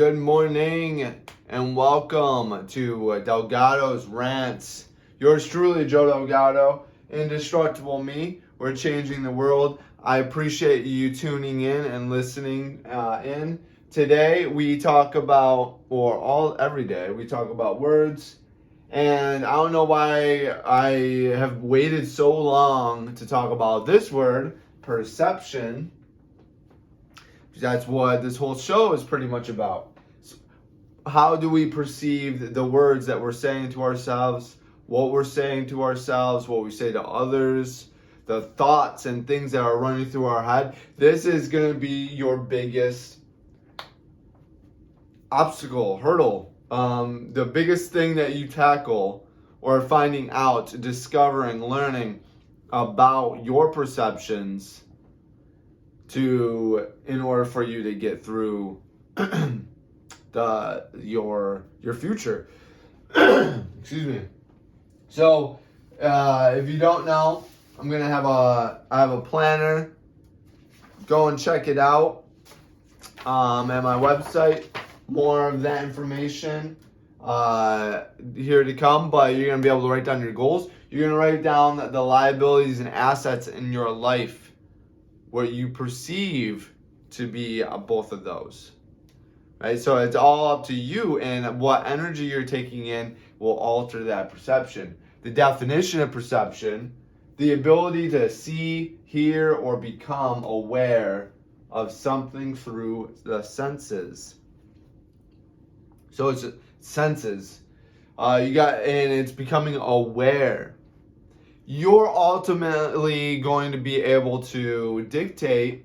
Good morning and welcome to Delgado's Rants. Yours truly, Joe Delgado, Indestructible Me. We're changing the world. I appreciate you tuning in and listening in. Today we talk about, every day, we talk about words. And I don't know why I have waited so long to talk about this word, perception. That's what this whole show is pretty much about. How do we perceive the words that we're saying to ourselves, what we're saying to ourselves, what we say to others, the thoughts and things that are running through our head? This is going to be your biggest obstacle, hurdle, the biggest thing that you tackle or finding out, discovering, learning about your perceptions in order for you to get through your future. Excuse me. So if you don't know, I have a planner. Go and check it out at my website. More of that information here to come, but you're going to be able to write down your goals. You're going to write down the liabilities and assets in your life, what you perceive to be both of those, right? So it's all up to you, and what energy you're taking in will alter that perception. The definition of perception: the ability to see, hear, or become aware of something through the senses. So it's senses. And it's becoming aware. You're ultimately going to be able to dictate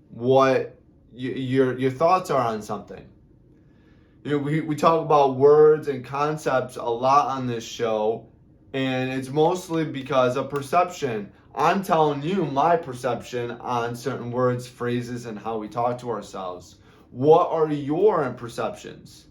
what your thoughts are on something. We talk about words and concepts a lot on this show, and it's mostly because of perception. I'm telling you my perception on certain words, phrases, and how we talk to ourselves. What are your perceptions?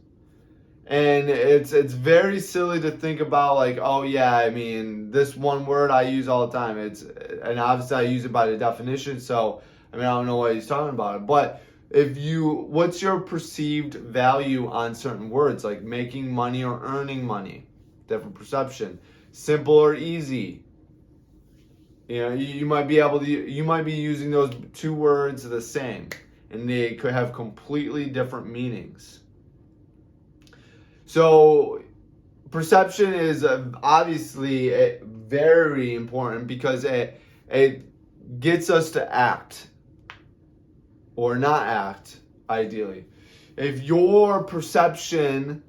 And it's very silly to think about, like, oh yeah, I mean, this one word I use all the time. And obviously I use it by the definition, so I don't know what he's talking about. But what's your perceived value on certain words, like making money or earning money? Different perception. Simple or easy. You might be using those two words the same, and they could have completely different meanings. So perception is obviously very important because it gets us to act or not act, ideally. If your perception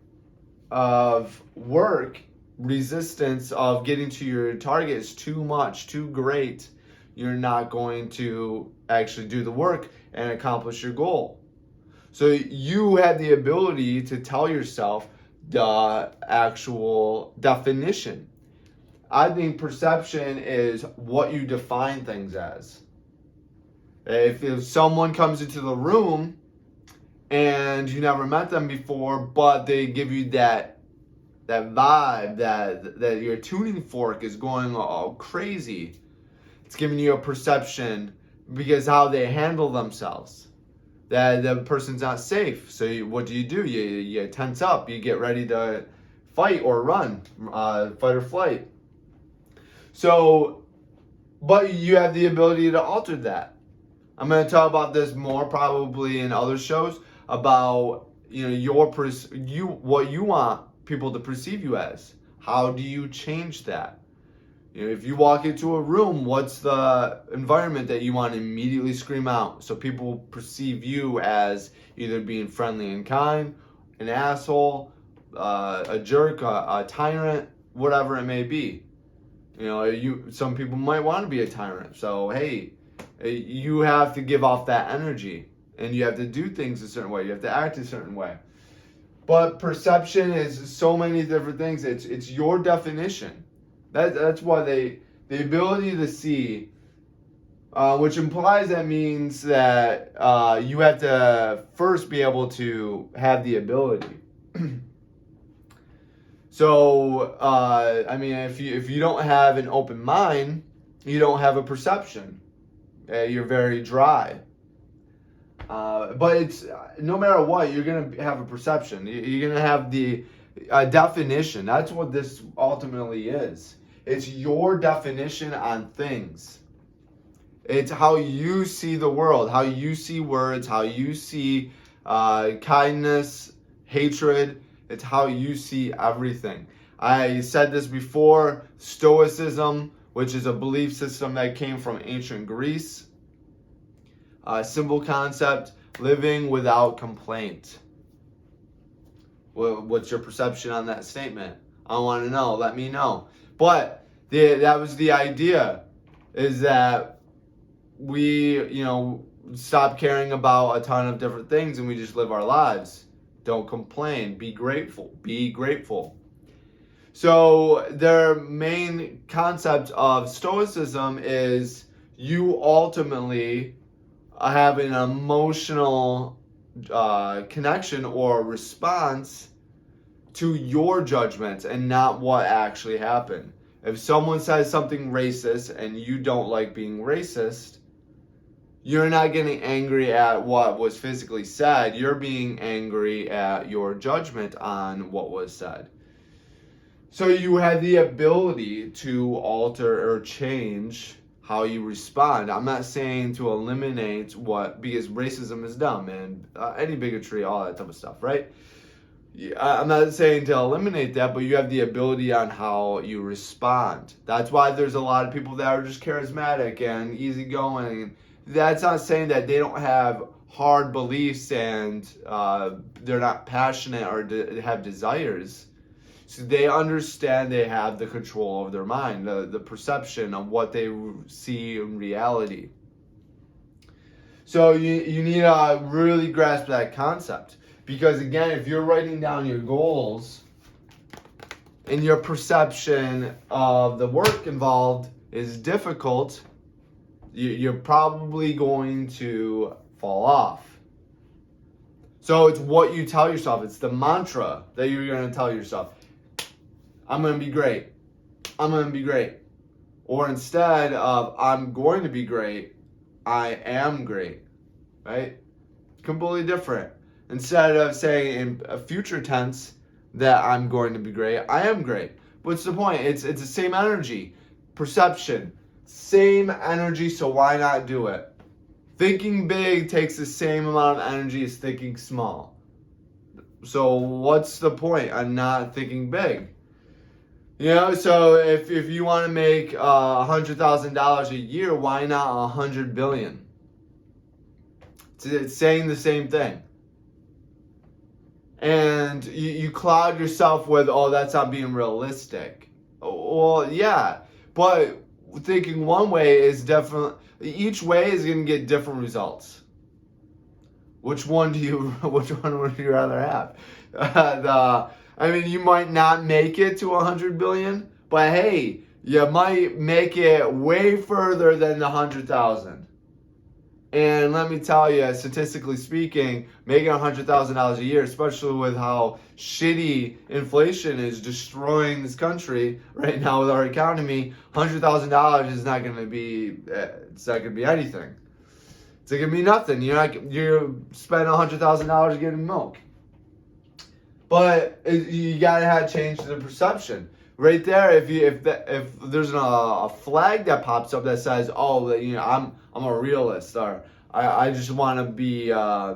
of work, resistance of getting to your target is too much, too great, you're not going to actually do the work and accomplish your goal. So you have the ability to tell yourself the actual definition. I think perception is what you define things as. If someone comes into the room and you never met them before, but they give you that vibe, that your tuning fork is going all crazy, it's giving you a perception because how they handle themselves, that the person's not safe. So what do? You tense up. You get ready to fight or run, fight or flight. So, but you have the ability to alter that. I'm going to talk about this more probably in other shows about what you want people to perceive you as. How do you change that? If you walk into a room, what's the environment that you want to immediately scream out so people perceive you as either being friendly and kind, an asshole, a jerk, a tyrant, whatever it may be. Some people might want to be a tyrant. So, hey, you have to give off that energy, and you have to do things a certain way. You have to act a certain way. But perception is so many different things. It's your definition. That's why the ability to see, which implies that means that you have to first be able to have the ability. So, if you don't have an open mind, you don't have a perception. You're very dry. But it's no matter what, you're gonna have a perception. You're gonna have the definition. That's what this ultimately is. It's your definition on things. It's how you see the world, how you see words, how you see kindness, hatred. It's how you see everything. I said this before, Stoicism, which is a belief system that came from ancient Greece. Simple concept, living without complaint. What's your perception on that statement? I want to know. Let me know. But that was the idea, is that we, stop caring about a ton of different things and we just live our lives. Don't complain. Be grateful. Be grateful. So their main concept of Stoicism is you ultimately have an emotional connection or response to your judgments and not what actually happened. If someone says something racist and you don't like being racist, you're not getting angry at what was physically said. You're being angry at your judgment on what was said. So you have the ability to alter or change how you respond. I'm not saying to eliminate because racism is dumb and any bigotry, all that type of stuff, right? I'm not saying to eliminate that, but you have the ability on how you respond. That's why there's a lot of people that are just charismatic and easygoing. That's not saying that they don't have hard beliefs and they're not passionate or have desires. So they understand they have the control of their mind, the perception of what they see in reality. So you need to really grasp that concept. Because again, if you're writing down your goals and your perception of the work involved is difficult, you're probably going to fall off. So it's what you tell yourself. It's the mantra that you're going to tell yourself. I'm going to be great. I'm going to be great. Or instead of I'm going to be great, I am great. Right? Completely different. Instead of saying in a future tense that I'm going to be great, I am great. What's the point? It's the same energy. Perception. Same energy, so why not do it? Thinking big takes the same amount of energy as thinking small. So what's the point on not thinking big? So if you want to make $100,000 a year, why not $100 billion? It's saying the same thing. And you cloud yourself with, that's not being realistic. Well, yeah, but thinking one way is definitely, each way is going to get different results. Which one would you rather have? You might not make it to 100 billion, but hey, you might make it way further than the 100,000. And let me tell you, statistically speaking, making $100,000 a year, especially with how shitty inflation is destroying this country right now with our economy, $100,000 is not going to be. It's not going to be anything. It's not going to be nothing. You're spending $100,000 getting milk. But you gotta change the perception. Right there, if there's a flag that pops up that says, I'm a realist, or I just want to be, I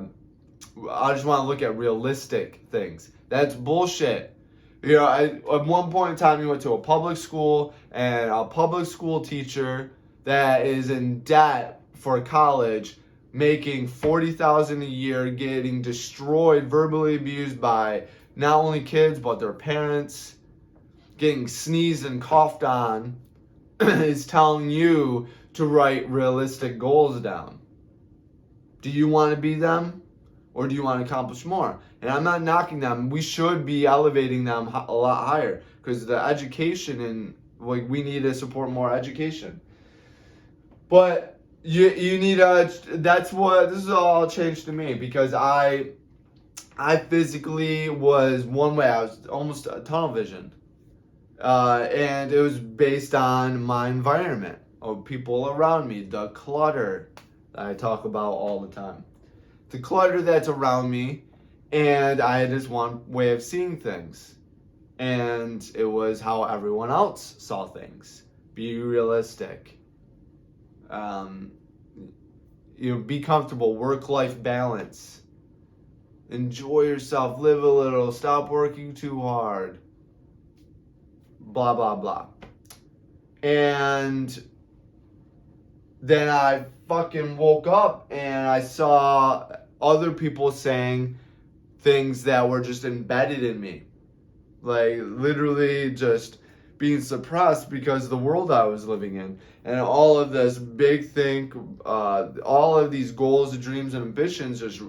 just want to look at realistic things. That's bullshit. At one point in time, you went to a public school, and a public school teacher that is in debt for college, making $40,000 a year, getting destroyed, verbally abused by not only kids but their parents, getting sneezed and coughed on, is telling you to write realistic goals down. Do you want to be them, or do you want to accomplish more? And I'm not knocking them. We should be elevating them a lot higher, because the education and we need to support more education. But you need this is all changed to me, because I physically was one way. I was almost a tunnel vision. And it was based on my environment, or people around me, the clutter that I talk about all the time. the clutter that's around me, and I had this one way of seeing things. And it was how everyone else saw things. Be realistic. Be comfortable, work-life balance. Enjoy yourself, live a little, stop working too hard. Blah, blah, blah. And then I fucking woke up and I saw other people saying things that were just embedded in me. Like, literally just being suppressed because of the world I was living in. And all of this big think, all of these goals and dreams and ambitions just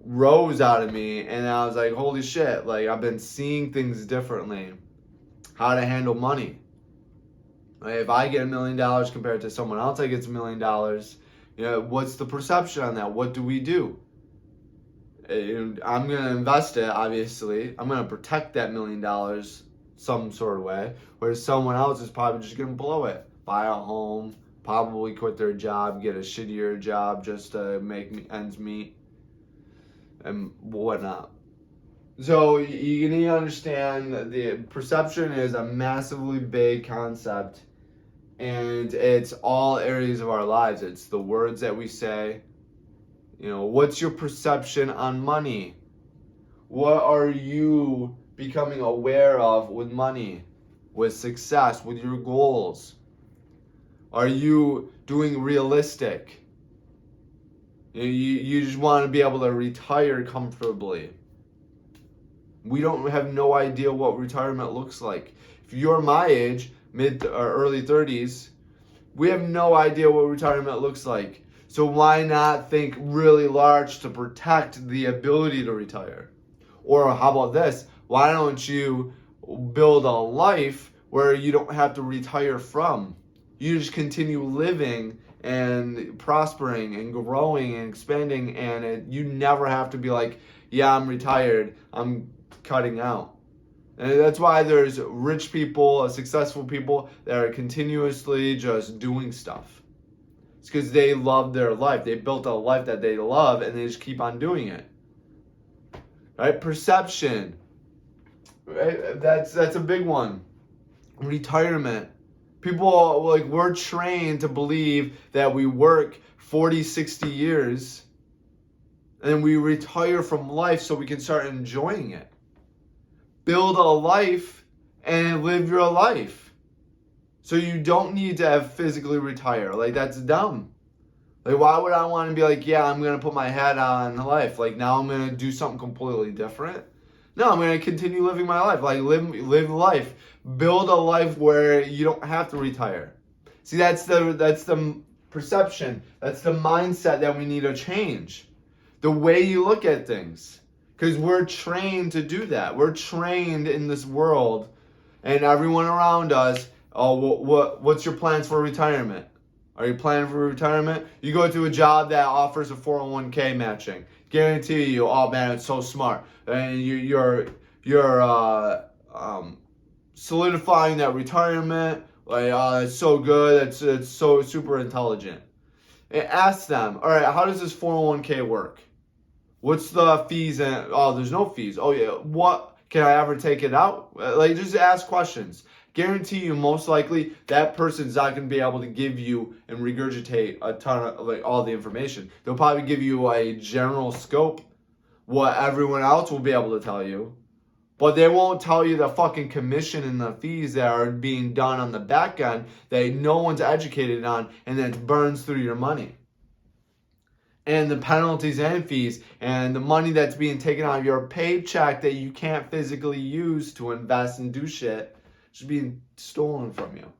rose out of me. And I was like, holy shit, like, I've been seeing things differently. How to handle money. Like, if I get $1 million compared to someone else that gets $1 million, what's the perception on that? What do we do? I'm going to invest it, obviously. I'm going to protect that $1 million some sort of way, whereas someone else is probably just going to blow it. Buy a home, probably quit their job, get a shittier job just to make ends meet, and whatnot. So you need to understand the perception is a massively big concept, and it's all areas of our lives. It's the words that we say. What's your perception on money? What are you becoming aware of with money, with success, with your goals? Are you doing realistic? You just want to be able to retire comfortably. We don't have no idea what retirement looks like. If you're my age, mid or early 30s, we have no idea what retirement looks like. So why not think really large to protect the ability to retire? Or how about this? Why don't you build a life where you don't have to retire from? You just continue living and prospering and growing and expanding, and you never have to be like, yeah, I'm retired, I'm cutting out. And that's why there's rich people, successful people that are continuously just doing stuff. It's because they love their life. They built a life that they love, and they just keep on doing it. Right? Perception. Right? That's a big one. Retirement. People, we're trained to believe that we work 40, 60 years, and we retire from life so we can start enjoying it. Build a life and live your life. So you don't need to have physically retire. That's dumb. Why would I want to be like, yeah, I'm going to put my hat on life. Now I'm going to do something completely different. No, I'm going to continue living my life. Live life. Build a life where you don't have to retire. See, that's the perception. That's the mindset that we need to change. The way you look at things. Because we're trained to do that. We're trained in this world, and everyone around us. Oh, what's your plans for retirement? Are you planning for retirement? You go to a job that offers a 401k matching. Guarantee you, oh man, it's so smart. And you're solidifying that retirement. It's so good. It's so super intelligent. And ask them, all right, how does this 401k work? What's the fees? Oh, there's no fees. Oh yeah, what? Can I ever take it out? Just ask questions. Guarantee you, most likely, that person's not going to be able to give you and regurgitate a ton of all the information. They'll probably give you a general scope, what everyone else will be able to tell you, but they won't tell you the fucking commission and the fees that are being done on the back end that no one's educated on, and then it burns through your money. And the penalties and fees and the money that's being taken out of your paycheck that you can't physically use to invest and do shit. Just being stolen from you.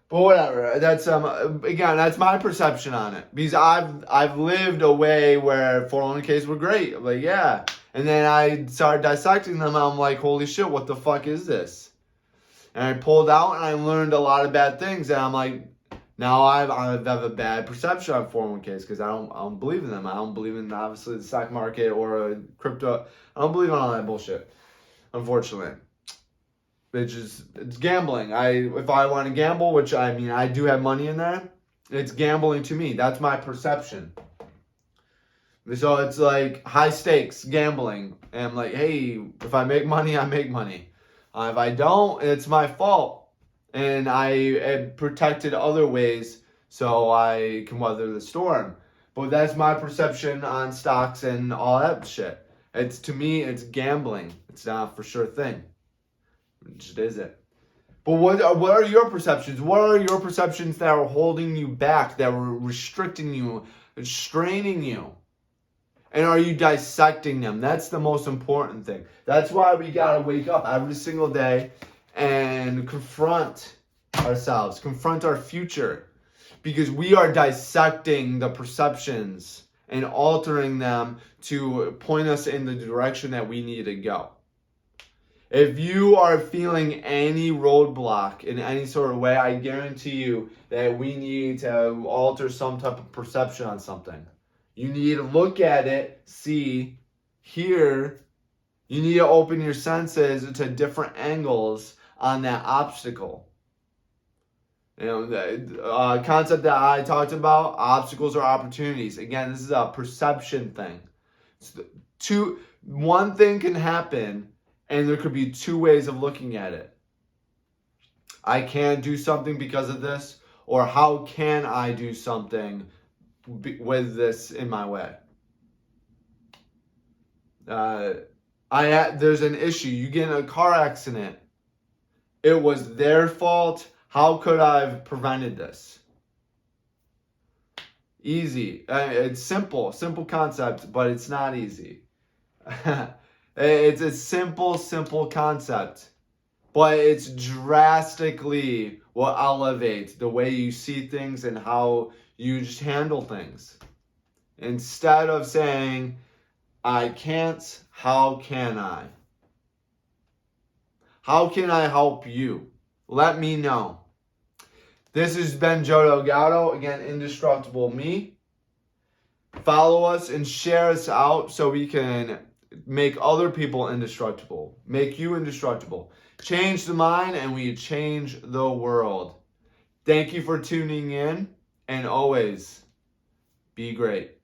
But whatever. That's again, that's my perception on it. Because I've lived a way where 401ks were great. Yeah. And then I started dissecting them, and I'm like, holy shit, what the fuck is this? And I pulled out and I learned a lot of bad things, and I'm like, now I have a bad perception on 401ks because I don't believe in them. I don't believe in obviously the stock market or crypto. I don't believe in all that bullshit, unfortunately. It's gambling. If I want to gamble, which I do have money in there, it's gambling to me. That's my perception. So it's like high stakes gambling. And I'm like, hey, if I make money, I make money. If I don't, it's my fault. And I have protected other ways so I can weather the storm. But that's my perception on stocks and all that shit. It's, to me, it's gambling. It's not for sure thing. It just isn't. But what are your perceptions? What are your perceptions that are holding you back, that are restricting you, straining you? And are you dissecting them? That's the most important thing. That's why we gotta wake up every single day and confront ourselves, confront our future. Because we are dissecting the perceptions and altering them to point us in the direction that we need to go. If you are feeling any roadblock in any sort of way, I guarantee you that we need to alter some type of perception on something. You need to look at it, see, hear. You need to open your senses to different angles on that obstacle. You know, the concept that I talked about, obstacles are opportunities. Again, this is a perception thing. One thing can happen, and there could be two ways of looking at it. I can do something because of this, or how can I do something with this in my way? There's an issue. You get in a car accident. It was their fault. How could I have prevented this? Easy. It's simple concept, but it's not easy. It's a simple concept, but it's drastically will elevate the way you see things and how you just handle things. Instead of saying, I can't, how can I? How can I help you? Let me know. This has been Joe Delgado, again, Indestructible Me. Follow us and share us out so we can make other people indestructible. Make you indestructible. Change the mind and we change the world. Thank you for tuning in, and always be great.